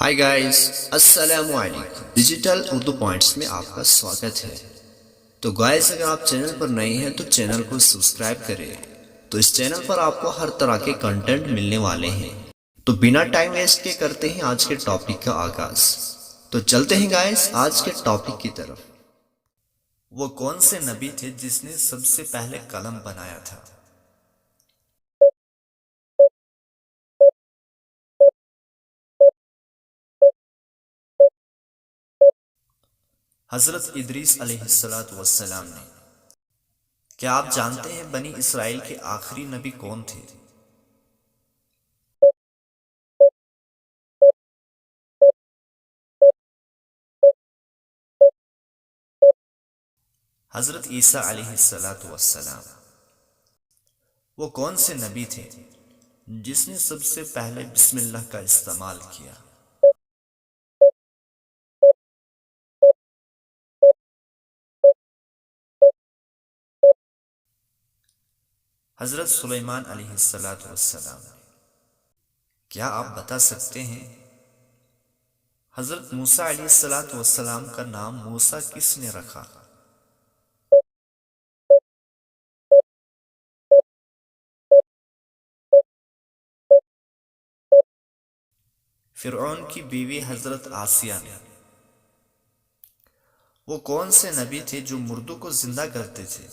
High guys, السلام علیکم۔ Digital Urdu points میں آپ کا سواگت ہے۔ تو گائز، اگر آپ چینل پر نئے ہیں تو چینل کو سبسکرائب کریں۔ تو اس چینل پر آپ کو ہر طرح کے کنٹینٹ ملنے والے ہیں۔ تو بنا ٹائم ویسٹ کے کرتے ہیں آج کے ٹاپک کا آغاز۔ تو چلتے ہیں گائز آج کے ٹاپک کی طرف۔ وہ کون سے نبی تھے جس نے سب سے پہلے قلم بنایا تھا؟ حضرت ادریس علیہ السلام نے۔ کیا آپ جانتے ہیں بنی اسرائیل کے آخری نبی کون تھے؟ حضرت عیسیٰ علیہ السلام۔ وہ کون سے نبی تھے جس نے سب سے پہلے بسم اللہ کا استعمال کیا؟ حضرت سلیمان علیہ السلام۔ کیا آپ بتا سکتے ہیں حضرت موسیٰ علیہ السلام کا نام موسیٰ کس نے رکھا؟ فرعون کی بیوی حضرت آسیہ نے۔ وہ کون سے نبی تھے جو مردوں کو زندہ کرتے تھے؟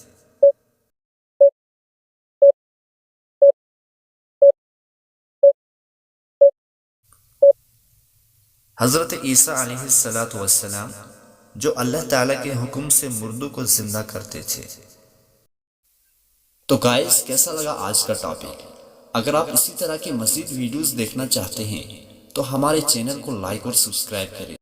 حضرت عیسیٰ علیہ السلام، جو اللہ تعالیٰ کے حکم سے مردوں کو زندہ کرتے تھے۔ تو گائز، کیسا لگا آج کا ٹاپک؟ اگر آپ اسی طرح کے مزید ویڈیوز دیکھنا چاہتے ہیں تو ہمارے چینل کو لائک اور سبسکرائب کریں۔